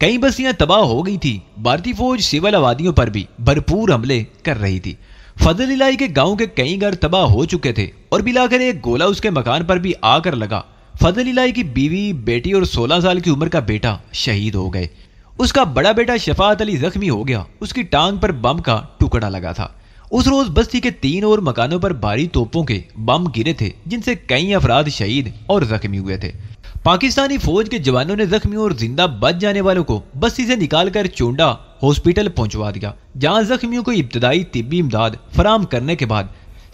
کئی بستیاں تباہ ہو گئی تھی۔ بھارتی فوج سول آبادیوں پر بھی بھرپور حملے کر رہی تھی۔ فضل الہی کے گاؤں کے کئی گھر تباہ ہو چکے تھے اور بلا کر ایک گولہ اس کے مکان پر بھی آ کر لگا۔ فضل الہی کی بیوی، بیٹی اور 16 سال کی عمر کا بیٹا شہید ہو گئے۔ اس کا بڑا بیٹا شفاعت علی زخمی ہو گیا، اس کی ٹانگ پر بم کا ٹکڑا لگا تھا۔ اس روز بستی کے 3 اور مکانوں پر بھاری توپوں کے بم گرے تھے جن سے کئی افراد شہید اور زخمی ہوئے تھے۔ پاکستانی فوج کے جوانوں نے زخمیوں اور زندہ بچ جانے والوں کو بستی سے نکال کر چونڈا ہاسپٹل پہنچوا دیا، جہاں زخمیوں کو ابتدائی طبی امداد فراہم کرنے کے بعد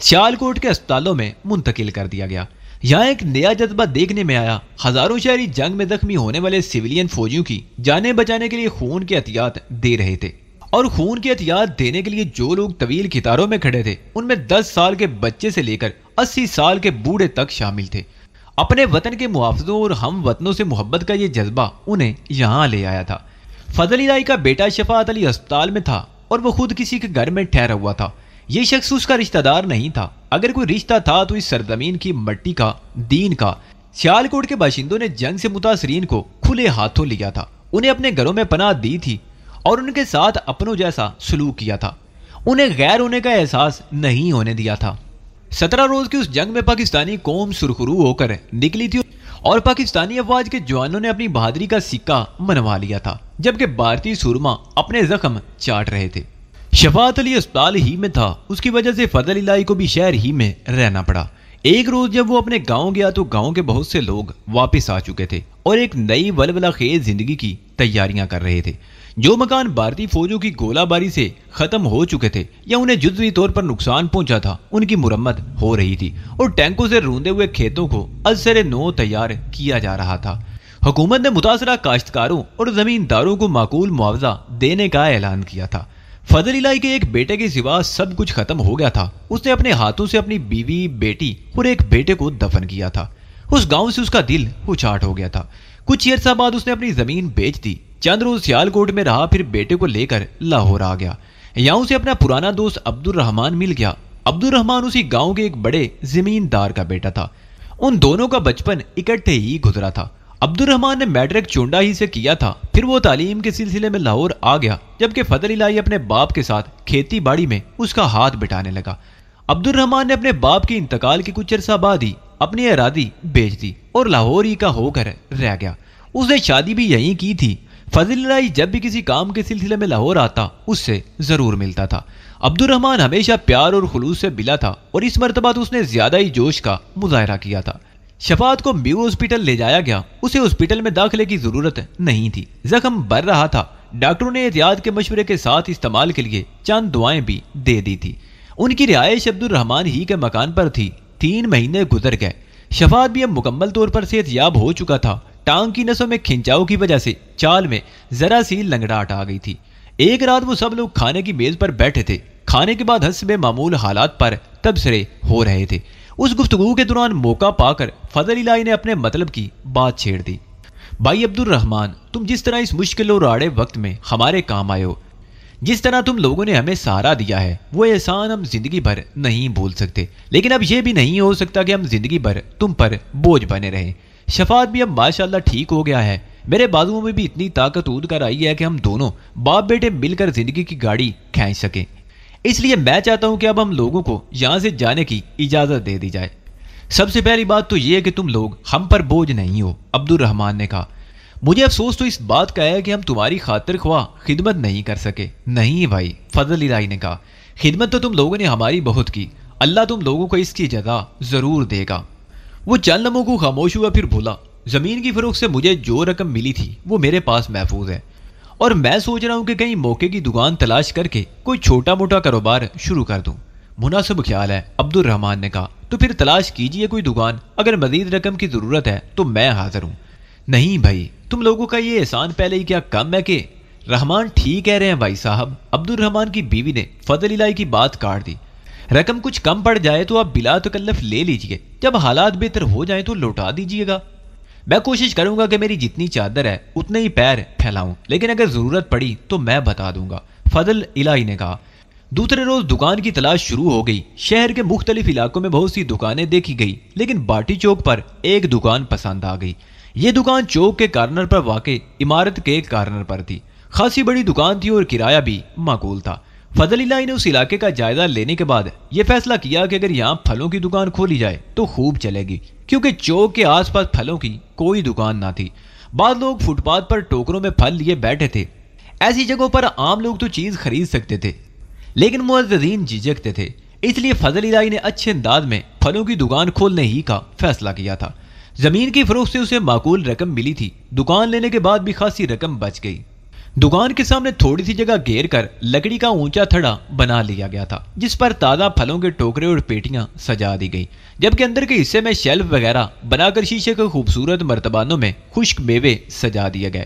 سیالکوٹ کے اسپتالوں میں منتقل کر دیا گیا۔ یہاں ایک نیا جذبہ دیکھنے میں آیا۔ ہزاروں شہری جنگ میں زخمی ہونے والے سویلین فوجیوں کی جانیں بچانے کے لیے خون کی عطیات دے رہے تھے، اور خون کی عطیات دینے کے لیے جو لوگ طویل قطاروں میں کھڑے تھے ان میں 10 سال کے بچے سے لے کر 80 سال کے بوڑھے تک شامل تھے۔ اپنے وطن کے محافظوں اور ہم وطنوں سے محبت کا یہ جذبہ انہیں یہاں لے آیا تھا۔ فضل الہی کا بیٹا شفاعت علی اسپتال میں تھا اور وہ خود کسی کے گھر میں ٹھہرا ہوا تھا۔ یہ شخص اس کا رشتہ دار نہیں تھا، اگر کوئی رشتہ تھا تو اس سرزمین کی مٹی کا، دین کا۔ سیالکوٹ کے باشندوں نے جنگ سے متاثرین کو کھلے ہاتھوں لیا تھا، انہیں اپنے گھروں میں پناہ دی تھی اور ان کے ساتھ اپنوں جیسا سلوک کیا تھا، انہیں غیر ہونے کا احساس نہیں ہونے دیا تھا۔ 17 روز کی اس جنگ میں پاکستانی قوم سرخرو ہو کر نکلی تھی اور پاکستانی افواج کے جوانوں نے اپنی بہادری کا سکہ منوا لیا تھا، جبکہ بھارتی سورما اپنے زخم چاٹ رہے تھے۔ شفاعت علی اسپتال ہی میں تھا، اس کی وجہ سے فضل الہی کو بھی شہر ہی میں رہنا پڑا۔ ایک روز جب وہ اپنے گاؤں گیا تو گاؤں کے بہت سے لوگ واپس آ چکے تھے اور ایک نئی ولولہ خیز زندگی کی تیاریاں کر رہے تھے۔ جو مکان بھارتی فوجوں کی گولہ باری سے ختم ہو چکے تھے یا انہیں جزوی طور پر نقصان پہنچا تھا، ان کی مرمت ہو رہی تھی اور ٹینکوں سے روندے ہوئے کھیتوں کو ازسر نو تیار کیا جا رہا تھا۔ حکومت نے متاثرہ کاشتکاروں اور زمینداروں کو معقول معاوضہ دینے کا اعلان کیا تھا۔ فضل الہی کے ایک بیٹے کے سوا سب کچھ ختم ہو گیا تھا۔ اس نے اپنے ہاتھوں سے اپنی بیوی، بیٹی اور ایک بیٹے کو دفن کیا تھا۔ اس گاؤں سے اس کا دل اچاٹ ہو گیا تھا۔ کچھ عرصہ بعد اس نے اپنی زمین بیچ دی، چند روز سیالکوٹ میں رہا، پھر بیٹے کو لے کر لاہور آ گیا۔ یہاں اسے اپنا پرانا دوست عبد الرحمان مل گیا۔ عبد الرحمان اسی گاؤں کے ایک بڑے زمیندار کا بیٹا تھا۔ ان دونوں کا بچپن اکٹھے ہی گزرا تھا۔ عبد الرحمان نے میٹرک چونڈا ہی سے کیا تھا، پھر وہ تعلیم کے سلسلے میں لاہور آ گیا، جبکہ فضل الہی اپنے باپ کے ساتھ کھیتی باڑی میں اس کا ہاتھ بٹانے لگا۔ عبد الرحمان نے اپنے باپ کے انتقال کے کچھ عرصہ بعد ہی اپنی اراضی بیچ دی اور لاہور ہی کا ہو کر رہ گیا۔ اس نے شادی بھی یہیں کی تھی۔ فضل الہی جب بھی کسی کام کے سلسلے میں لاہور آتا اس سے ضرور ملتا تھا۔ عبد الرحمان ہمیشہ پیار اور خلوص سے ملا تھا اور اس مرتبہ تو اس نے زیادہ ہی جوش کا مظاہرہ کیا تھا۔ شفاعت کو میو ہاسپٹل لے جایا گیا، اسے ہاسپٹل میں داخلے کی ضرورت نہیں تھی، زخم بڑھ رہا تھا۔ ڈاکٹروں نے احتیاط کے مشورے کے ساتھ استعمال کے لیے چند دعائیں بھی دے دی تھی۔ ان کی رہائش عبد الرحمان ہی کے مکان پر تھی۔ 3 مہینے گزر گئے۔ شفاعت بھی اب مکمل طور پر صحت یاب ہو چکا تھا۔ ٹانگ کی نسوں میں کھنچاؤ کی وجہ سے چال میں ذرا سی لنگڑاہٹ آ گئی تھی۔ ایک رات وہ سب لوگ کھانے کی میز پر بیٹھے تھے۔ کھانے کے بعد حسب معمول حالات پر تبصرے ہو رہے تھے۔ اس گفتگو کے دوران موقع پا کر فضل الہی نے اپنے مطلب کی بات چھیڑ دی۔ بھائی عبد الرحمان، تم جس طرح اس مشکل اور آڑے وقت میں ہمارے کام آئے ہو، جس طرح تم لوگوں نے ہمیں سہارا دیا ہے، وہ احسان ہم زندگی بھر نہیں بھول سکتے، لیکن اب یہ بھی نہیں ہو سکتا کہ ہم زندگی بھر تم پر بوجھ بنے رہیں۔ شفاعت بھی اب ماشاءاللہ ٹھیک ہو گیا ہے، میرے بازوؤں میں بھی اتنی طاقت عود کر آئی ہے کہ ہم دونوں باپ بیٹے مل کر زندگی کی گاڑی کھینچ سکیں۔ اس لیے میں چاہتا ہوں کہ اب ہم لوگوں کو یہاں سے جانے کی اجازت دے دی جائے۔ سب سے پہلی بات تو یہ ہے کہ تم لوگ ہم پر بوجھ نہیں ہو، عبد الرحمان نے کہا۔ مجھے افسوس تو اس بات کا ہے کہ ہم تمہاری خاطر خواہ خدمت نہیں کر سکے۔ نہیں بھائی، فضل الہی نے کہا، خدمت تو تم لوگوں نے ہماری بہت کی، اللہ تم لوگوں کو اس کی جزا ضرور دے گا۔ وہ چند لمحوں کو خاموش ہوا، پھر بولا، زمین کی فروخت سے مجھے جو رقم ملی تھی وہ میرے پاس محفوظ ہے، اور میں سوچ رہا ہوں کہ کہیں موقع کی دکان تلاش کر کے کوئی چھوٹا موٹا کاروبار شروع کر دوں۔ مناسب خیال ہے، عبد الرحمان نے کہا، تو پھر تلاش کیجئے کوئی دکان، اگر مزید رقم کی ضرورت ہے تو میں حاضر ہوں۔ نہیں بھائی، تم لوگوں کا یہ احسان پہلے ہی کیا کم ہے کہ… رحمان ٹھیک کہہ رہے ہیں بھائی صاحب، عبد الرحمان کی بیوی نے فضل الہی کی بات کاٹ دی۔ رقم کچھ کم پڑ جائے تو آپ بلا تکلف لے لیجئے، جب حالات بہتر ہو جائیں تو لوٹا دیجئے گا۔ میں کوشش کروں گا کہ میری جتنی چادر ہے اتنے ہی پیر پھیلاؤں، لیکن اگر ضرورت پڑی تو میں بتا دوں گا، فضل الہی نے کہا۔ دوسرے روز دکان کی تلاش شروع ہو گئی۔ شہر کے مختلف علاقوں میں بہت سی دکانیں دیکھی گئی، لیکن باٹی چوک پر ایک دکان پسند آ گئی۔ یہ دکان چوک کے کارنر پر واقع عمارت کے کارنر پر تھی۔ خاصی بڑی دکان تھی اور کرایہ بھی معقول تھا۔ فضل الہی نے اس علاقے کا جائزہ لینے کے بعد یہ فیصلہ کیا کہ اگر یہاں پھلوں کی دکان کھولی جائے تو خوب چلے گی، کیونکہ چوک کے آس پاس پھلوں کی کوئی دکان نہ تھی۔ بعض لوگ فٹ پاتھ پر ٹوکروں میں پھل لیے بیٹھے تھے۔ ایسی جگہوں پر عام لوگ تو چیز خرید سکتے تھے، لیکن معززین جھجکتے تھے۔ اس لیے فضل الہی نے اچھے انداز میں پھلوں کی دکان کھولنے ہی کا فیصلہ کیا تھا۔ زمین کی فروخت سے اسے معقول رقم ملی تھی۔ دکان لینے کے بعد بھی خاصی رقم بچ گئی۔ دکان کے سامنے تھوڑی سی جگہ گھیر کر لکڑی کا اونچا تھڑا بنا لیا گیا تھا، جس پر تازہ پھلوں کے ٹوکرے اور پیٹیاں سجا دی گئی، جبکہ اندر کے حصے میں شیلف وغیرہ بنا کر شیشے کے خوبصورت مرتبانوں میں خشک میوے سجا دیے گئے۔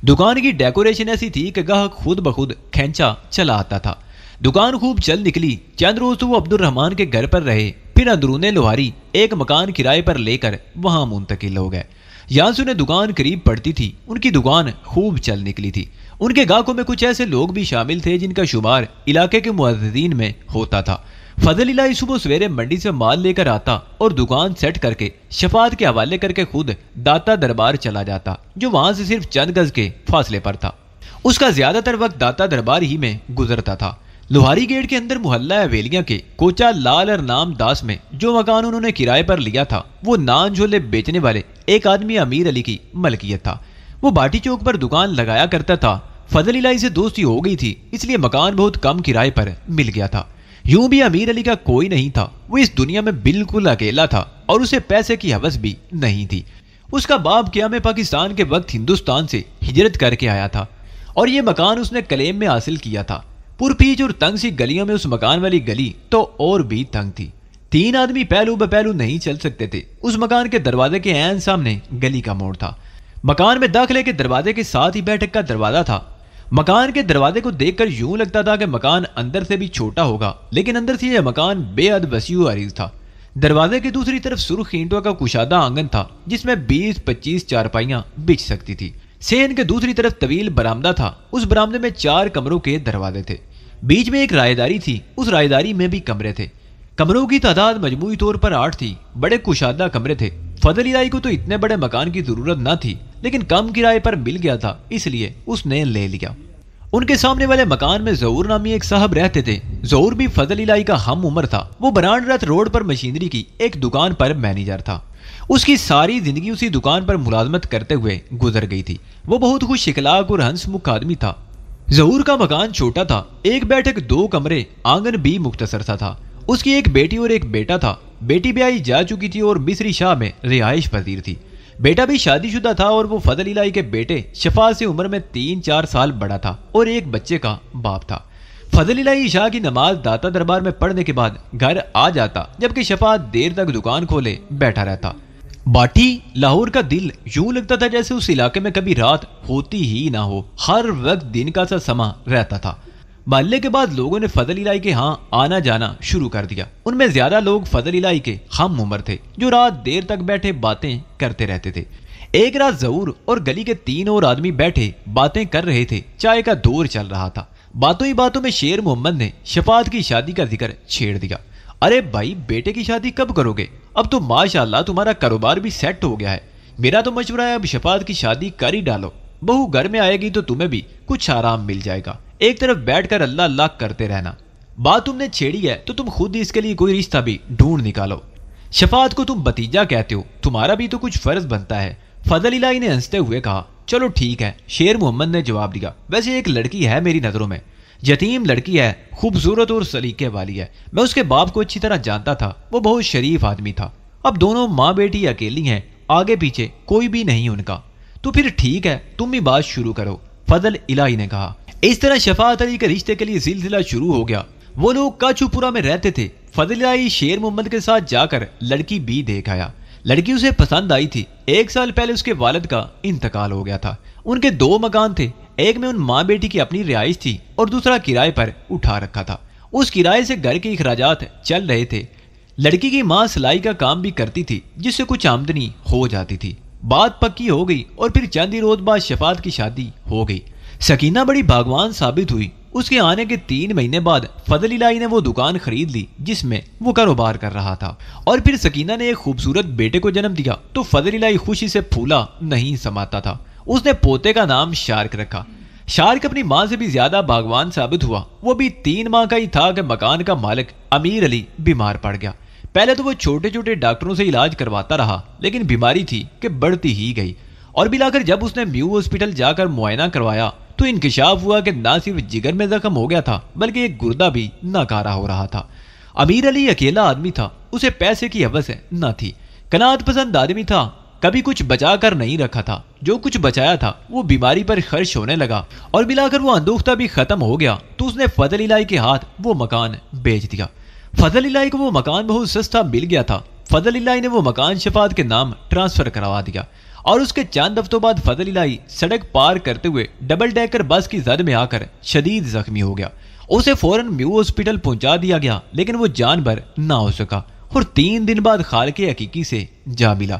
دکان کی ڈیکوریشن ایسی تھی کہ گاہک خود بخود کھینچا چلا آتا تھا۔ دکان خوب چل نکلی۔ چند روز تو وہ عبد الرحمان کے گھر پر رہے، پھر اندرون لوہاری ایک مکان کرائے پر لے کر وہاں منتقل ہو گئے۔ یہاں سے انہیں دکان قریب پڑتی تھی۔ ان کی دکان خوب چل نکلی تھی۔ ان کے گاہکوں میں کچھ ایسے لوگ بھی شامل تھے جن کا شمار علاقے کے معززین میں ہوتا تھا۔ فضل الہی صبح سویرے منڈی سے مال لے کر آتا اور دکان سیٹ کر کے شفاعت کے حوالے کر کے خود داتا دربار چلا جاتا، جو وہاں سے صرف چند گز کے فاصلے پر تھا۔ اس کا زیادہ تر وقت داتا دربار ہی میں گزرتا تھا۔ لوہاری گیٹ کے اندر محلہ اویلیاں کے کوچا لال ارنام داس میں جو مکان انہوں نے کرائے پر لیا تھا، وہ نان جھولے بیچنے والے ایک آدمی امیر علی کی ملکیت تھا۔ وہ باٹی چوک پر دکان لگایا کرتا تھا۔ فضل الہی سے دوستی ہو گئی تھی، اس لیے مکان بہت کم کرائے پر مل گیا تھا۔ یوں بھی امیر علی کا کوئی نہیں تھا، وہ اس دنیا میں بالکل اکیلا تھا اور اسے پیسے کی ہوس بھی نہیں تھی۔ اس کا باپ قیام پاکستان کے وقت ہندوستان سے ہجرت کر کے آیا تھا اور یہ مکان اس نے کلیم میں حاصل کیا تھا۔ پرپیچ اور تنگ سی گلیوں میں اس مکان والی گلی تو اور بھی تنگ تھی۔ 3 آدمی پہلو بپہلو نہیں چل سکتے تھے۔ اس مکان کے دروازے کے عین سامنے گلی کا موڑ تھا۔ مکان میں داخلے کے دروازے کے ساتھ ہی بیٹھک کا دروازہ تھا۔ مکان کے دروازے کو دیکھ کر یوں لگتا تھا کہ مکان اندر سے بھی چھوٹا ہوگا، لیکن اندر سے یہ مکان بے حد وسیع و عریض تھا۔ دروازے کی دوسری طرف سرخ اینٹوں کا کشادہ آنگن تھا، جس میں 20-25 چارپائیاں بچھ سکتی تھی۔ سین کے دوسری طرف طویل برآمدہ تھا۔ اس برآمدے میں 4 کمروں کے دروازے تھے۔ بیچ میں ایک رائے تھی، اس رائے میں بھی کمرے تھے۔ کمروں کی تعداد مجموعی طور پر 8 تھی۔ بڑے کشادہ کمرے تھے۔ فضل الہی کو تو اتنے بڑے مکان کی ضرورت نہ تھی، لیکن کم کرائے پر مل گیا تھا، اس لیے اس نے لے لیا۔ ان کے سامنے والے مکان میں ظہور نامی ایک صاحب رہتے تھے۔ ظہور بھی فضل الہی کا ہم عمر تھا۔ وہ برانڈ رتھ روڈ پر مشینری کی ایک دکان پر مینیجر تھا۔ اس کی ساری زندگی اسی دکان پر ملازمت کرتے ہوئے گزر گئی تھی۔ وہ بہت خوش اخلاق اور ہنس مکھ آدمی تھا۔ ظہور کا مکان چھوٹا تھا، ایک بیٹھک 2 کمرے، آنگن بھی مختصر سا تھا۔ اس کی ایک بیٹی اور ایک بیٹا تھا۔ بیٹی بیائی جا چکی تھی اور مصری شاہ میں رہائش پذیر تھی۔ بیٹا بھی شادی شدہ تھا اور وہ فضل الہی کے بیٹے شفاعت سے عمر میں 3-4 سال بڑا تھا اور ایک بچے کا باپ تھا۔ فضل الہی عشاء کی نماز داتا دربار میں پڑھنے کے بعد گھر آ جاتا، جبکہ شفاعت دیر تک دکان کھولے بیٹھا رہتا۔ باٹی لاہور کا دل، یوں لگتا تھا جیسے اس علاقے میں کبھی رات ہوتی ہی نہ ہو، ہر وقت دن کا سا سما رہتا تھا۔ محلے کے بعد لوگوں نے فضل الہی کے ہاں آنا جانا شروع کر دیا۔ ان میں زیادہ لوگ فضل الہی کے ہم عمر تھے، جو رات دیر تک بیٹھے باتیں کرتے رہتے تھے۔ ایک رات ظہور اور گلی کے 3 اور آدمی بیٹھے باتیں کر رہے تھے۔ چائے کا دور چل رہا تھا۔ باتوں ہی باتوں میں شیر محمد نے شفاعت کی شادی کا ذکر چھیڑ دیا۔ ارے بھائی، بیٹے کی شادی کب کرو گے؟ اب تو ماشاءاللہ تمہارا کاروبار بھی سیٹ ہو گیا ہے۔ میرا تو مشورہ ہے اب شفاعت کی شادی کر ہی ڈالو۔ بہو گھر میں آئے گی تو تمہیں بھی کچھ آرام مل جائے گا، ایک طرف بیٹھ کر اللہ اللہ کرتے رہنا۔ بات تم نے چھیڑی ہے تو تم خود اس کے لیے کوئی رشتہ بھی ڈھونڈ نکالو۔ شفاعت کو تم بتیجا کہتے ہو، تمہارا بھی تو کچھ فرض بنتا ہے۔ فضل الہی نے ہنستے ہوئے کہا، چلو ٹھیک ہے۔ شیر محمد نے جواب دیا، ویسے ایک لڑکی ہے میری نظروں میں، یتیم لڑکی ہے، خوبصورت اور سلیقے والی ہے۔ میں اس کے باپ کو اچھی طرح جانتا تھا، وہ بہت شریف آدمی تھا۔ اب دونوں ماں بیٹی اکیلی ہیں، آگے پیچھے کوئی بھی نہیں ان کا۔ تو پھر ٹھیک ہے، تم ہی بات شروع کرو، فضل الہی نے کہا۔ اس طرح شفاعت علی کے رشتے کے لیے سلسلہ شروع ہو گیا۔ وہ لوگ کاچو پورا میں رہتے تھے۔ فضل الہی شیر محمد کے ساتھ جا کر لڑکی بھی دیکھ آیا۔ لڑکی اسے پسند آئی تھی۔ 1 سال پہلے اس کے والد کا انتقال ہو گیا تھا۔ ان کے 2 مکان تھے، ایک میں ان ماں بیٹی کی اپنی رہائش تھی اور دوسرا کرائے پر اٹھا رکھا تھا۔ اس کرائے سے گھر کے اخراجات چل رہے تھے۔ لڑکی کی ماں سلائی کا کام بھی کرتی تھی، جس سے کچھ آمدنی ہو جاتی تھی۔ بات پکی ہو گئی اور پھر چند ہی روز بعد شفاعت کی شادی ہو گئی۔ سکینہ بڑی بھاگوان ثابت ہوئی۔ اس کے آنے کے 3 مہینے بعد فضل الہی نے وہ دکان خرید لی جس میں وہ کاروبار کر رہا تھا، اور پھر سکینہ نے ایک خوبصورت بیٹے کو جنم دیا تو فضل الہی خوشی سے پھولا نہیں سماتا تھا۔ اس نے پوتے کا نام شارک رکھا۔ شارک اپنی ماں سے بھی زیادہ باغوان ثابت ہوا۔ وہ بھی 3 ماہ کا ہی تھا کہ مکان کا مالک امیر علی بیمار پڑ گیا۔ پہلے تو وہ چھوٹے چھوٹے ڈاکٹروں سے علاج کرواتا رہا، لیکن بیماری تھی کہ بڑھتی ہی گئی، اور بلا کر جب اس نے میو ہاسپٹل جا کر معائنہ کروایا تو انکشاف ہوا کہ نہ صرف جگر میں زخم ہو گیا تھا بلکہ ایک گردہ بھی ناکارہ ہو رہا تھا۔ امیر علی اکیلا آدمی تھا، اسے پیسے کی ہوس نہ تھی، قناعت پسند آدمی تھا، کبھی کچھ بچا کر نہیں رکھا تھا، جو کچھ بچایا تھا وہ بیماری پر خرچ ہونے لگا، اور بلا کر وہ اندوختہ بھی ختم ہو گیا تو اس نے فضل الہی کے ہاتھ وہ مکان بیچ دیا۔ فضل الہی کو وہ مکان بہت سستا مل گیا تھا۔ فضل الہی نے وہ مکان شفاعت کے نام ٹرانسفر کروا دیا، اور اس کے چند ہفتوں بعد فضل الہی سڑک پار کرتے ہوئے ڈبل ڈیکر بس کی زد میں آ کر شدید زخمی ہو گیا۔ اسے فوراً میو ہاسپٹل پہنچا دیا گیا، لیکن وہ جان بھر نہ ہو سکا، اور 3 دن بعد خالق حقیقی سے جا ملا۔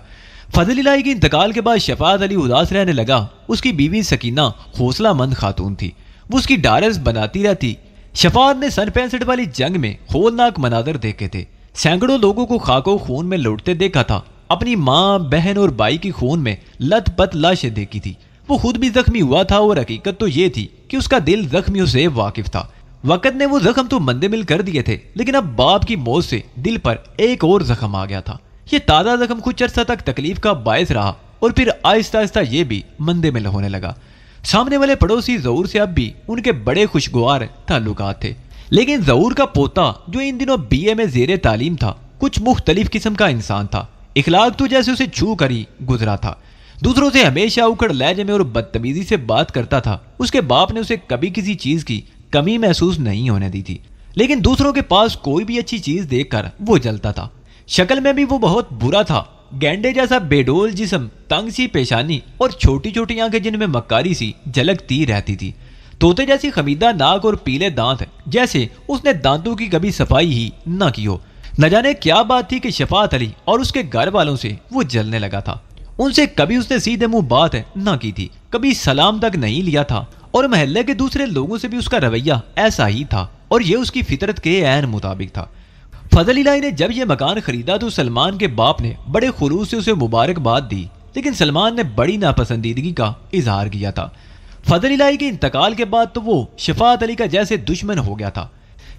فضل الہی کے انتقال کے بعد شفاعت علی اداس رہنے لگا۔ اس کی بیوی سکینہ حوصلہ مند خاتون تھی، وہ اس کی ڈارس بناتی رہتی۔ شفاعت نے سن 65 والی جنگ میں ہولناک مناظر دیکھے تھے، سینکڑوں لوگوں کو خاک و خون میں لوٹتے دیکھا تھا، اپنی ماں، بہن اور بھائی کی خون میں لت پت لاشیں دیکھی تھی۔ وہ خود بھی زخمی ہوا تھا، اور حقیقت تو یہ تھی کہ اس کا دل زخمیوں سے واقف تھا۔ وقت نے وہ زخم تو مندمل کر دیے تھے، لیکن اب باپ کی موت سے دل پر ایک اور زخم آ گیا تھا۔ یہ تازہ زخم کچھ عرصہ تک تکلیف کا باعث رہا، اور پھر آہستہ آہستہ یہ بھی مندمل ہونے لگا۔ سامنے والے پڑوسی ظہور سے اب بھی ان کے بڑے خوشگوار تعلقات تھے، لیکن ظہور کا پوتا جو ان دنوں BA میں زیر تعلیم تھا کچھ مختلف قسم کا انسان تھا۔ اخلاق تو جیسے اسے چھو کر ہی گزرا تھا، دوسروں سے ہمیشہ اکڑ لہجے میں اور بدتمیزی سے بات کرتا تھا۔ اس کے باپ نے اسے کبھی کسی چیز کی کمی محسوس نہیں ہونے دی تھی، لیکن دوسروں کے پاس کوئی بھی اچھی چیز دیکھ کر وہ جلتا تھا۔ شکل میں بھی وہ بہت برا تھا، گینڈے جیسا بے ڈول جسم، تنگ سی پیشانی اور چھوٹی چھوٹی آنکھیں جن میں مکاری سی جھلکتی رہتی تھی، طوطے جیسی خمیدہ ناک اور پیلے دانت، جیسے اس نے دانتوں کی کبھی صفائی ہی نہ کی ہو۔ نہ جانے کیا بات تھی کہ شفاعت علی اور اس کے گھر والوں سے وہ جلنے لگا تھا۔ ان سے کبھی اس نے سیدھے منہ بات نہ کی تھی، کبھی سلام تک نہیں لیا تھا، اور محلے کے دوسرے لوگوں سے بھی اس کا رویہ ایسا ہی تھا، اور یہ اس کی فطرت کے عین مطابق تھا۔ فضل الہی نے جب یہ مکان خریدا تو سلمان کے باپ نے بڑے خلوص سے اسے مبارکباد دی، لیکن سلمان نے بڑی ناپسندیدگی کا اظہار کیا تھا۔ فضل الہی کے انتقال کے بعد تو وہ شفاعت علی کا جیسے دشمن ہو گیا تھا۔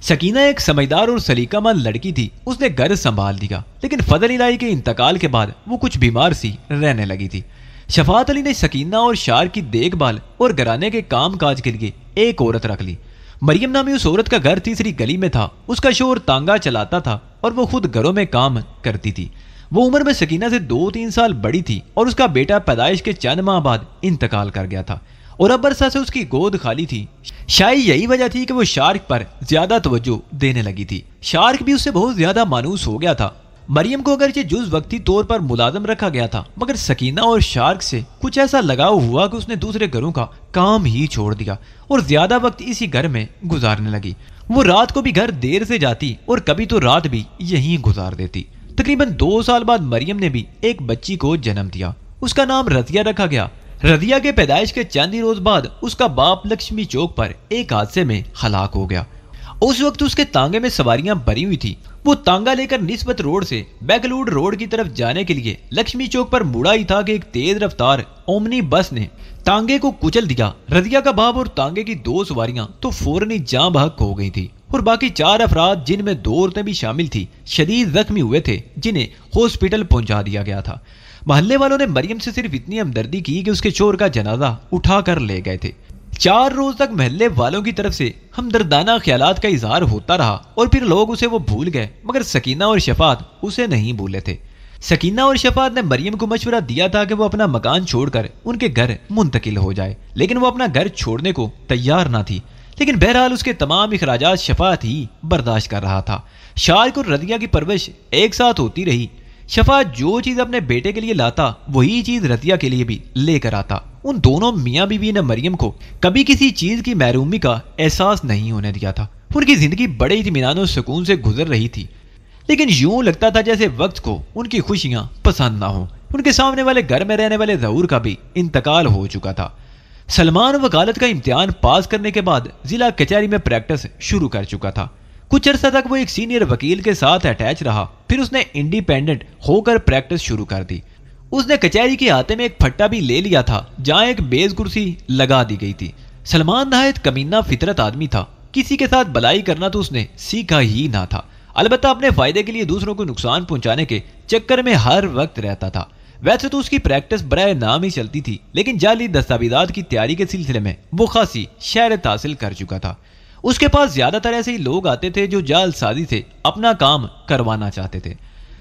سکینہ ایک سمجھدار اور سلیقہ مند لڑکی تھی، اس نے گھر سنبھال لیا، لیکن فضل الہی کے انتقال کے بعد وہ کچھ بیمار سی رہنے لگی تھی۔ شفاعت علی نے سکینہ اور شارک کی دیکھ بھال اور گھرانے کے کام کاج کے لیے ایک عورت رکھ لی۔ مریم نامی اس عورت کا گھر تیسری گلی میں تھا، اس کا شوہر تانگا چلاتا تھا اور وہ خود گھروں میں کام کرتی تھی۔ وہ عمر میں سکینہ سے 2-3 سال بڑی تھی، اور اس کا بیٹا پیدائش کے چند ماہ بعد انتقال کر گیا تھا، اور اب عرصہ سے اس کی گود خالی تھی۔ شاید یہی وجہ تھی کہ وہ شارک پر زیادہ توجہ دینے لگی تھی۔ شارک بھی اس سے بہت زیادہ مانوس ہو گیا تھا۔ مریم کو اگرچہ جز وقتی طور پر ملازم رکھا گیا تھا، مگر سکینہ اور شارک سے کچھ ایسا لگاؤ ہوا کہ اس نے دوسرے گھروں کا کام ہی چھوڑ دیا اور زیادہ وقت اسی گھر میں گزارنے لگی۔ وہ رات کو بھی گھر دیر سے جاتی اور کبھی تو رات بھی یہیں گزار دیتی۔ تقریباً 2 سال بعد مریم نے بھی ایک بچی کو جنم دیا، اس کا نام رضیہ رکھا گیا۔ رضیہ کے پیدائش کے چند ہی روز بعد اس کا باپ لکشمی چوک پر ایک حادثے میں ہلاک ہو گیا۔ اس وقت اس کے تانگے میں سواریاں بھری ہوئی تھی۔ وہ تانگا لے کر نسبت روڈ سے بیکلوڈ روڈ کی طرف جانے کے لیے لکشمی چوک پر مڑا ہی تھا کہ ایک تیز رفتار اومنی بس نے تانگے کو کچل دیا۔ رضیہ کا باپ اور تانگے کی 2 سواریاں تو فوراً ہی جاں بحق ہو گئی تھی، اور باقی 4 افراد جن میں 2 عورتیں بھی شامل تھی شدید زخمی ہوئے تھے، جنہیں ہاسپٹل پہنچا دیا گیا تھا۔ محلے والوں نے مریم سے صرف اتنی ہمدردی کی کہ اس کے شوہر کا جنازہ اٹھا کر لے گئے تھے۔ 4 روز تک محلے والوں کی طرف سے ہمدردانہ خیالات کا اظہار ہوتا رہا، اور پھر لوگ اسے وہ بھول گئے، مگر سکینہ اور شفاعت اسے نہیں بھولے تھے۔ سکینہ اور شفاعت نے مریم کو مشورہ دیا تھا کہ وہ اپنا مکان چھوڑ کر ان کے گھر منتقل ہو جائے، لیکن وہ اپنا گھر چھوڑنے کو تیار نہ تھی۔ لیکن بہرحال اس کے تمام اخراجات شفاعت ہی برداشت کر رہا تھا۔ شارک اور رضیہ کی پرورش ایک ساتھ ہوتی رہی۔ شفاعت جو چیز اپنے بیٹے کے لیے لاتا وہی چیز رضیہ کے لیے بھی لے کر آتا۔ ان دونوں میاں بیوی نے مریم کو کبھی کسی چیز کی محرومی کا احساس نہیں ہونے دیا تھا۔ ان کی زندگی بڑے اطمینان و سکون سے گزر رہی تھی، لیکن یوں لگتا تھا جیسے وقت کو ان کی خوشیاں پسند نہ ہوں۔ ان کے سامنے والے گھر میں رہنے والے ظہور کا بھی انتقال ہو چکا تھا۔ سلمان وکالت کا امتحان پاس کرنے کے بعد ضلع کچہری میں پریکٹس شروع کر چکا تھا۔ کچھ عرصہ تک وہ ایک سینئر وکیل کے ساتھ اٹیچ رہا، پھر اس نے انڈیپینڈنٹ ہو کر پریکٹس شروع کر دی۔ اس نے کچہری کے آتے میں ایک پھٹا بھی لے لیا تھا جہاں ایک بیز کرسی لگا دی گئی تھی۔ سلمان نہایت کمینہ فطرت آدمی تھا، کسی کے ساتھ بلائی کرنا تو اس نے سیکھا ہی نہ تھا، البتہ اپنے فائدے کے لیے دوسروں کو نقصان پہنچانے کے چکر میں ہر وقت رہتا تھا۔ ویسے تو اس کی پریکٹس برائے نام ہی چلتی تھی، لیکن جعلی دستاویزات کی تیاری کے سلسلے میں وہ خاصی شہرت حاصل کر چکا تھا۔ اس کے پاس زیادہ تر ایسے ہی لوگ آتے تھے جو جعل سازی سے اپنا کام کروانا چاہتے تھے۔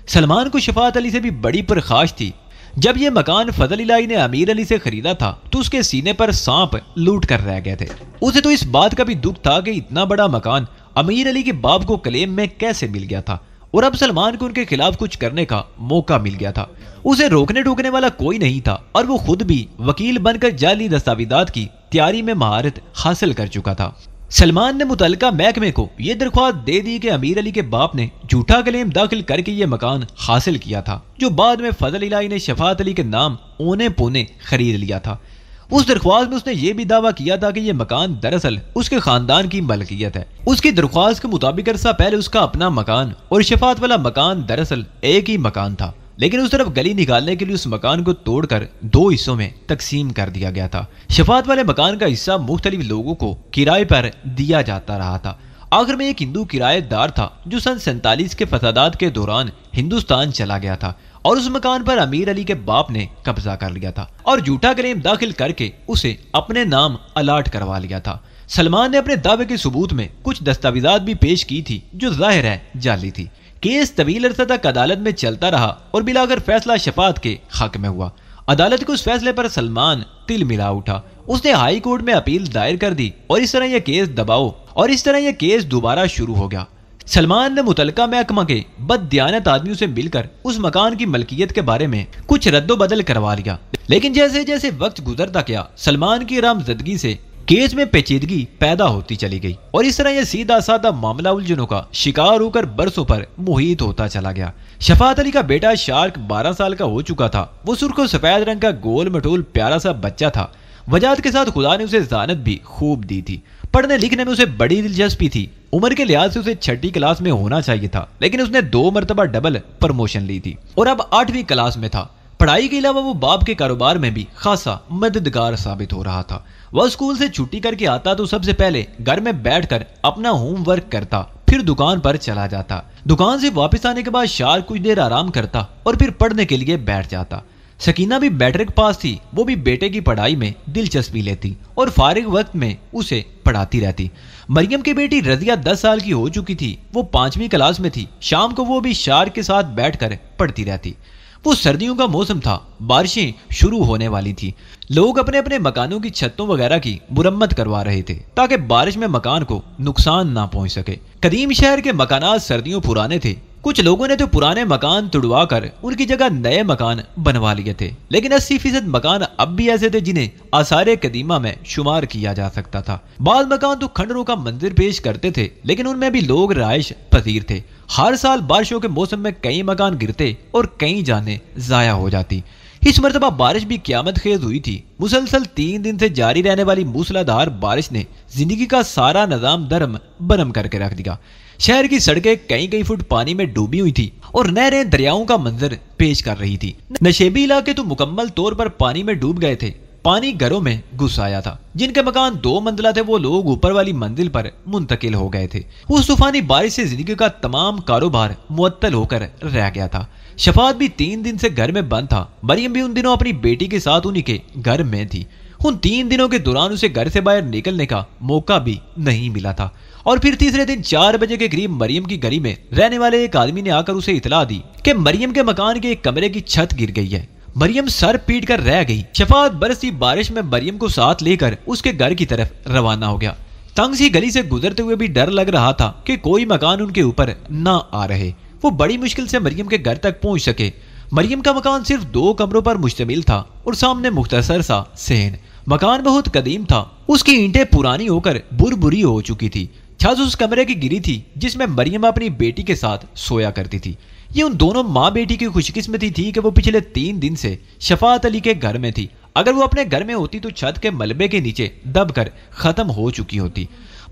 سلمان کو شفاعت علی سے بھی بڑی پرخاش تھی۔ جب یہ مکان فضل الہی نے امیر علی سے خریدا تھا تو اس کے سینے پر سانپ لوٹ کر رہ گئے تھے۔ اسے تو اس بات کا بھی دکھ تھا کہ اتنا بڑا مکان امیر علی کے باپ کو کلیم میں کیسے مل گیا تھا، اور اب سلمان کو ان کے خلاف کچھ کرنے کا موقع مل گیا تھا۔ اسے روکنے ٹوکنے والا کوئی نہیں تھا، اور وہ خود بھی وکیل بن کر جعلی دستاویزات کی تیاری میں مہارت حاصل کر چکا تھا۔ سلمان نے متعلقہ محکمے کو یہ درخواست دے دی کہ امیر علی کے باپ نے جھوٹا کلیم داخل کر کے یہ مکان حاصل کیا تھا، جو بعد میں فضل الہی نے شفاعت علی کے نام اونے پونے خرید لیا تھا۔ اس درخواست میں اس نے یہ بھی دعویٰ کیا تھا کہ یہ مکان دراصل اس کے خاندان کی ملکیت ہے۔ اس کی درخواست کے مطابق عرصہ پہلے اس کا اپنا مکان اور شفاعت والا مکان دراصل ایک ہی مکان تھا، لیکن اس طرف گلی نکالنے کے لیے اس مکان کو توڑ کر دو حصوں میں تقسیم کر دیا گیا تھا۔ شفاعت والے مکان کا حصہ مختلف لوگوں کو کرائے پر دیا جاتا رہا تھا۔ آخر میں ایک ہندو کرایہ دار تھا جو سن 47 کے فسادات کے دوران ہندوستان چلا گیا تھا، اور اس مکان پر امیر علی کے باپ نے قبضہ کر لیا تھا اور جھوٹا کلیم داخل کر کے اسے اپنے نام الاٹ کروا لیا تھا۔ سلمان نے اپنے دعوے کے ثبوت میں کچھ دستاویزات بھی پیش کی تھی جو ظاہر ہے جعلی تھی۔ کیس طویل عرصہ تک عدالت میں چلتا رہا اور بلاخر فیصلہ شفاعت کے حق میں ہوا۔ عدالت کے اس فیصلے پر سلمان تل ملا اٹھا۔ اس نے ہائی کورٹ میں اپیل دائر کر دی اور اس طرح یہ کیس دوبارہ شروع ہو گیا۔ سلمان نے متعلقہ محکمہ کے بددیانت آدمیوں سے مل کر اس مکان کی ملکیت کے بارے میں کچھ رد و بدل کروا لیا، لیکن جیسے جیسے وقت گزرتا گیا سلمان کی رامزدگی سے کیس میں پیچیدگی پیدا ہوتی چلی گئی، اور اس طرح یہ سیدھا سادہ معاملہ الجھنوں کا شکار ہو کر برسوں پر محیط ہوتا چلا گیا۔ شفاعت علی کا بیٹا شارک 12 سال کا ہو چکا تھا۔ وہ سرخ و سفید رنگ کا گول مٹول پیارا سا بچہ تھا۔ وجاہت کے ساتھ خدا نے اسے ذہانت بھی خوب دی تھی۔ پڑھنے لکھنے میں اسے بڑی دلچسپی تھی۔ عمر کے لحاظ سے اسے 6ٹھی کلاس میں ہونا چاہیے تھا، لیکن اس نے 2 مرتبہ ڈبل پروموشن لی تھی اور اب 8ویں کلاس میں تھا۔ پڑھائی کے علاوہ وہ باپ کے کاروبار میں بھی خاصا مددگار ثابت ہو رہا تھا۔ وہ اسکول سے چھٹی کر کے آتا تو سب سے پہلے گھر میں بیٹھ کر اپنا ہوم ورک کرتا، پھر دکان پر چلا جاتا۔ دکان سے واپس آنے کے بعد شارک کچھ دیر آرام کرتا اور پھر پڑھنے کے لیے بیٹھ جاتا۔ سکینہ بھی میٹرک پاس تھی، وہ بھی بیٹے کی پڑھائی میں دلچسپی لیتی اور فارغ وقت میں اسے پڑھاتی رہتی۔ مریم کی بیٹی رضیہ 10 سال کی ہو چکی تھی، وہ 5ویں کلاس میں تھی۔ شام کو وہ بھی شارک کے ساتھ بیٹھ کر پڑھتی رہتی۔ وہ سردیوں کا موسم تھا، بارشیں شروع ہونے والی تھی۔ لوگ اپنے اپنے مکانوں کی چھتوں وغیرہ کی مرمت کروا رہے تھے تاکہ بارش میں مکان کو نقصان نہ پہنچ سکے۔ قدیم شہر کے مکانات سردیوں پرانے تھے۔ کچھ لوگوں نے تو پرانے مکان توڑوا کر ان کی جگہ نئے مکان بنوا لیے تھے، لیکن 80% مکان اب بھی ایسے تھے جنہیں آثار قدیمہ میں شمار کیا جا سکتا تھا۔ بعض مکان تو کھنڈروں کا منظر پیش کرتے تھے، لیکن ان میں بھی لوگ رہائش پذیر تھے۔ ہر سال بارشوں کے موسم میں کئی مکان گرتے اور کئی جانیں ضائع ہو جاتی۔ اس مرتبہ بارش بھی قیامت خیز ہوئی تھی۔ مسلسل 3 دن سے جاری رہنے والی موسلا دھار بارش نے زندگی کا سارا نظام درم برم کر کے رکھ دیا۔ شہر کی سڑکیں کئی فٹ پانی میں ڈوبی ہوئی تھی اور نہریں دریاؤں کا منظر پیش کر رہی تھی۔ نشیبی علاقے تو مکمل طور پر پانی میں ڈوب گئے تھے۔ پانی گھروں میں گھس آیا تھا۔ جن کے مکان 2 منزلہ تھے وہ لوگ اوپر والی منزل پر منتقل ہو گئے تھے۔ اس طوفانی بارش سے زندگی کا تمام کاروبار معطل ہو کر رہ گیا تھا۔ شفاعت بھی 3 دن سے گھر میں بند تھا۔ مریم بھی ان دنوں اپنی بیٹی کے ساتھ انہی کے گھر میں تھی۔ ان 3 دنوں کے دوران اسے گھر سے باہر نکلنے کا موقع بھی نہیں ملا تھا، اور پھر تیسرے دن 4 بجے کے قریب مریم کی گلی میں رہنے والے ایک آدمی نے آ کر اسے اطلاع دی کہ مریم کے مکان کے ایک کمرے کی چھت گر گئی ہے۔ مریم سر پیٹ کر رہ گئی۔ شفاعت برسی بارش میں مریم کو ساتھ لے کر اس کے گھر کی طرف روانہ ہو گیا۔ تنگ سی گلی سے گزرتے ہوئے بھی ڈر لگ رہا تھا کہ کوئی مکان ان کے اوپر نہ آ رہے۔ وہ بڑی مشکل سے مریم کے گھر تک پہنچ سکے۔ مریم کا مکان صرف 2 کمروں پر مشتمل تھا اور سامنے مختصر سا صحن۔ مکان بہت قدیم تھا، اس کی اینٹیں پرانی ہو کر بری ہو چکی تھی۔ چھت اس کمرے کی گری تھی جس میں مریم اپنی بیٹی کے ساتھ سویا کرتی تھی۔ یہ ان دونوں ماں بیٹی کی خوش قسمتی تھی کہ وہ پچھلے 3 دن سے شفاعت علی کے گھر میں تھی۔ اگر وہ اپنے گھر میں ہوتی تو چھت کے ملبے کے نیچے دب کر ختم ہو چکی ہوتی۔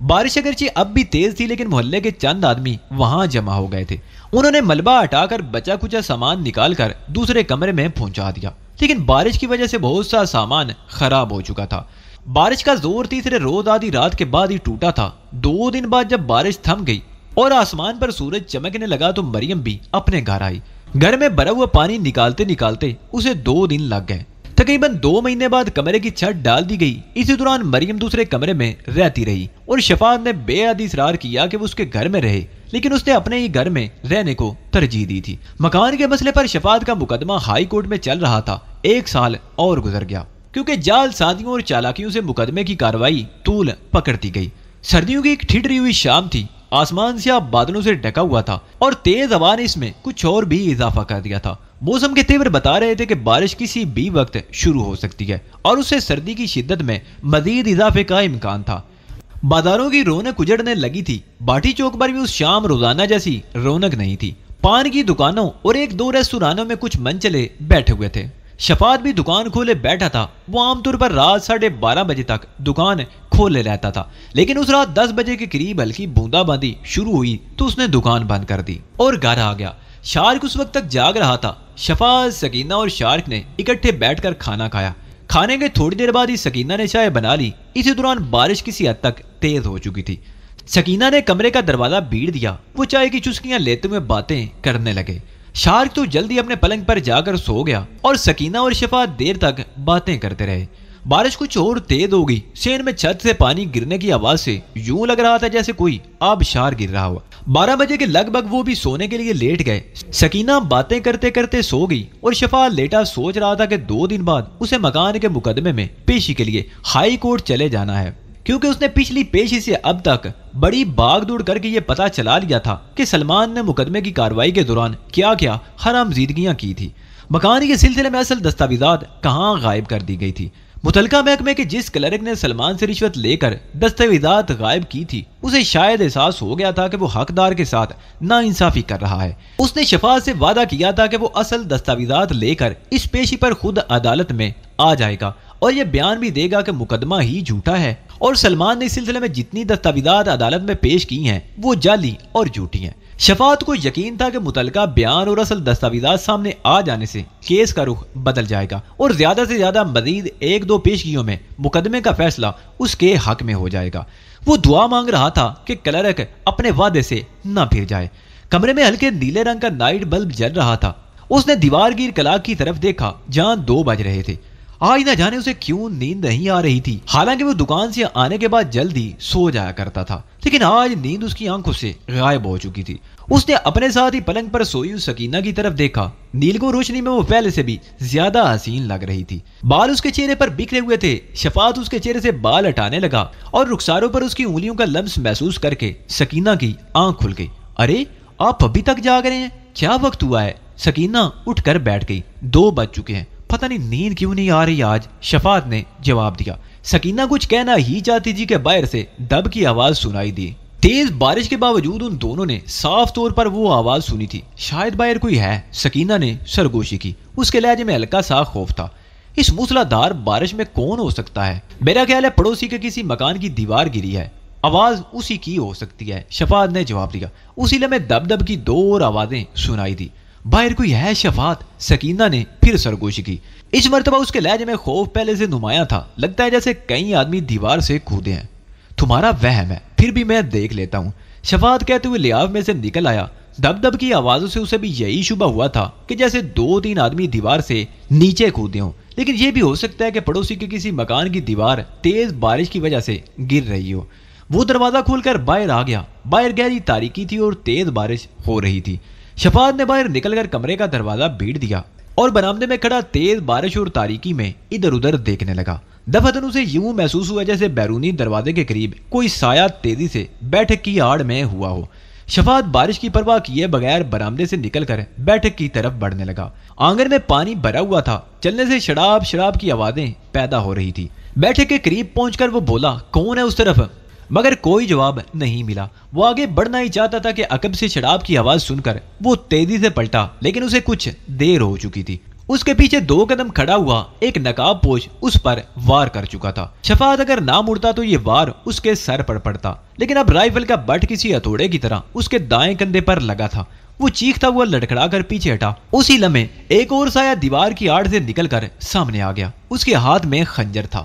بارش اگرچہ اب بھی تیز تھی لیکن محلے کے چند آدمی وہاں جمع ہو گئے تھے۔ انہوں نے ملبہ ہٹا کر بچا کچا سامان نکال کر دوسرے کمرے میں پہنچا دیا، لیکن بارش کی وجہ سے بہت سا سامان خراب ہو چکا تھا۔ بارش کا زور تیسرے روز آدھی رات کے بعد ہی ٹوٹا تھا۔ 2 دن بعد جب بارش تھم گئی اور آسمان پر سورج چمکنے لگا تو مریم بھی اپنے گھر آئی۔ گھر میں بھرا ہوا پانی نکالتے نکالتے اسے 2 دن لگ گئے۔ تقریباً 2 مہینے بعد کمرے کی چھت ڈال دی گئی۔ اسی دوران مریم دوسرے کمرے میں رہتی رہی اور شفاعت نے بے حد اصرار کیا کہ وہ اس کے گھر میں رہے، لیکن اس نے اپنے ہی گھر میں رہنے کو ترجیح دی تھی۔ مکان کے مسئلے پر شفاعت کا مقدمہ ہائی کورٹ میں چل رہا تھا۔ 1 سال اور گزر گیا کیونکہ جال سازیوں اور چالاکیوں سے مقدمے کی کارروائی طول پکڑتی گئی۔ سردیوں کی ایک ٹھنڈی ہوئی شام تھی۔ آسمان سیاہ بادلوں سے ڈھکا ہوا تھا اور تیز ہوا نے اس میں کچھ اور بھی اضافہ کر دیا تھا۔ موسم کے تیور بتا رہے تھے کہ بارش کسی بھی وقت شروع ہو سکتی ہے اور اس سے سردی کی شدت میں مزید اضافے کا امکان تھا۔ بازاروں کی رونق اجڑنے لگی تھی۔ باٹی چوک پر بھی اس شام روزانہ جیسی رونق نہیں تھی۔ پان کی دکانوں اور 1-2 ریستورانوں میں کچھ منچلے بیٹھے ہوئے تھے۔ شفاعت بھی دکان کھولے بیٹھا تھا۔ وہ عام طور پر رات 12:30 بجے تک دکان کھولے رہتا تھا، لیکن اس رات 10 بجے کے قریب ہلکی بوندا باندی شروع ہوئی تو اس نے دکان بند کر دی اور گھر آ گیا۔ شارک اس وقت تک جاگ رہا تھا۔ شفاعت، سکینہ اور شارک نے اکٹھے بیٹھ کر کھانا کھایا۔ کھانے کے تھوڑی دیر بعد ہی سکینہ نے چائے بنا لی۔ اسی دوران بارش کسی حد تک تیز ہو چکی تھی۔ سکینہ نے کمرے کا دروازہ بھیڑ دیا۔ وہ چائے کی چسکیاں لیتے ہوئے باتیں کرنے لگے۔ شارک تو جلدی اپنے پلنگ پر جا کر سو گیا اور سکینہ اور شفاعت دیر تک باتیں کرتے رہے۔ بارش کچھ اور تیز ہو گئی۔ سین میں چھت سے پانی گرنے کی آواز سے یوں لگ رہا تھا جیسے کوئی آبشار گر رہا ہوا۔ 12 بجے کے لگ بھگ وہ بھی سونے کے لیے لیٹ گئے۔ سکینہ باتیں کرتے کرتے سو گئی اور شفاعت لیٹا سوچ رہا تھا کہ 2 دن بعد اسے مکان کے مقدمے میں پیشی کے لیے ہائی کورٹ چلے جانا ہے، کیونکہ اس نے پچھلی پیشی سے اب تک بڑی بھاگ دوڑ کر کے یہ پتا چلا لیا تھا کہ سلمان نے مقدمے کی کارروائی کے دوران کیا کیا حرام زیدگیاں کی تھی۔ مکان کے سلسلے میں اصل دستاویزات کہاں غائب کر دی گئی تھی۔ متعلقہ محکمے کے جس کلرک نے سلمان سے رشوت لے کر دستاویزات غائب کی تھی، اسے شاید احساس ہو گیا تھا کہ وہ حقدار کے ساتھ ناانصافی کر رہا ہے۔ اس نے شفاعت سے وعدہ کیا تھا کہ وہ اصل دستاویزات لے کر اس پیشی پر خود عدالت میں آ جائے گا اور یہ بیان بھی دے گا کہ مقدمہ ہی جھوٹا ہے اور سلمان نے اس سلسلے میں جتنی دستاویزات عدالت میں پیش کی ہیں وہ جعلی اور جھوٹی ہیں۔ شفاعت کو یقین تھا کہ متعلقہ بیان اور اصل دستاویزات سامنے آ جانے سے کیس کا رخ بدل جائے گا اور زیادہ سے زیادہ مزید 1-2 پیشگیوں میں مقدمے کا فیصلہ اس کے حق میں ہو جائے گا۔ وہ دعا مانگ رہا تھا کہ کلرک اپنے وعدے سے نہ پھر جائے۔ کمرے میں ہلکے نیلے رنگ کا نائٹ بلب جل رہا تھا۔ اس نے دیوار گیر کلاک کی طرف دیکھا جہاں 2 بج رہے تھے۔ آج نہ جانے اسے کیوں نیند نہیں آ رہی تھی، حالانکہ وہ دکان سے آنے کے بعد جلدی سو جایا کرتا تھا، لیکن آج نیند اس کی آنکھوں سے غائب ہو چکی تھی۔ اس نے اپنے ساتھ ہی پلنگ پر سوئی سکینہ کی طرف دیکھا۔ نیلگوں روشنی میں وہ پہلے سے بھی زیادہ حسین لگ رہی تھی۔ بال اس کے چہرے پر بکھرے ہوئے تھے۔ شفاعت اس کے چہرے سے بال ہٹانے لگا اور رخساروں پر اس کی انگلیوں کا لمس محسوس کر کے سکینہ کی آنکھ کھل گئی۔ ارے آپ ابھی تک جاگ رہے ہیں، کیا وقت ہوا ہے؟ سکینہ اٹھ کر بیٹھ گئی۔ 2 بج چکے ہیں، پتہ نہیں نیند کیوں نہیں آ رہی آج، شفاعت نے جواب دیا۔ سکینہ کچھ کہنا ہی چاہتی تھی کہ باہر سے دب کی آواز سنائی دی۔ تیز بارش کے باوجود ان دونوں نے صاف طور پر وہ آواز سنی تھی۔ شاید باہر کوئی ہے، سکینہ نے سرگوشی کی۔ اس کے لہجے میں ہلکا سا خوف تھا۔ اس موسلا دھار بارش میں کون ہو سکتا ہے؟ میرا خیال ہے پڑوسی کے کسی مکان کی دیوار گری ہے، آواز اسی کی ہو سکتی ہے، شفاعت نے جواب دیا۔ اسی لمحے دب دب کی 2 اور آوازیں سنائی دی۔ باہر کوئی ہے شفاعت؟ سکینہ نے پھر سرگوشی کی۔ اس مرتبہ اس کے لہجے میں خوف پہلے سے نمایاں تھا۔ لگتا ہے جیسے کئی آدمی دیوار سے کودے ہیں۔ تمہارا وہم ہے، پھر بھی میں دیکھ لیتا ہوں، شفاعت کہتے ہوئے لیاف میں سے نکل آیا۔ دب دب کی آوازوں سے اسے بھی یہی شبہ ہوا تھا کہ جیسے 2-3 آدمی دیوار سے نیچے کودے ہوں، لیکن یہ بھی ہو سکتا ہے کہ پڑوسی کے کسی مکان کی دیوار تیز بارش کی وجہ سے گر رہی ہو۔ وہ دروازہ کھول کر باہر آ گیا۔ باہر گہری تاریکی تھی اور تیز بارش ہو رہی تھی۔ شفاعت نے باہر نکل کر کمرے کا دروازہ بھیڑ دیا اور برآمدے میں کھڑا تیز بارش اور تاریکی میں ادھر ادھر دیکھنے لگا۔ دفعتاً اسے یوں محسوس ہوا جیسے بیرونی دروازے کے قریب کوئی سایہ تیزی سے بیٹھک کی آڑ میں ہوا ہو۔ شفاعت بارش کی پرواہ کیے بغیر برآمدے سے نکل کر بیٹھک کی طرف بڑھنے لگا۔ آنگن میں پانی بھرا ہوا تھا، چلنے سے شراب کی آوازیں پیدا ہو رہی تھی۔ بیٹھک کے قریب پہنچ کر وہ بولا، کون ہے اس طرف؟ مگر کوئی جواب نہیں ملا۔ وہ آگے بڑھنا ہی چاہتا تھا کہ عقب سے شراب کی آواز سن کر وہ تیزی سے پلٹا، لیکن اسے کچھ دیر ہو چکی تھی۔ اس کے پیچھے 2 قدم کھڑا ہوا ایک نقاب پوش اس پر وار کر چکا تھا۔ شفاعت اگر نہ مڑتا تو یہ وار اس کے سر پر پڑتا، لیکن اب رائفل کا بٹ کسی ہتھوڑے کی طرح اس کے دائیں کندھے پر لگا تھا۔ وہ چیختا ہوا لڑکھڑا کر پیچھے ہٹا۔ اسی لمحے ایک اور سایہ دیوار کی آڑ سے نکل کر سامنے آ گیا۔ اس کے ہاتھ میں خنجر تھا۔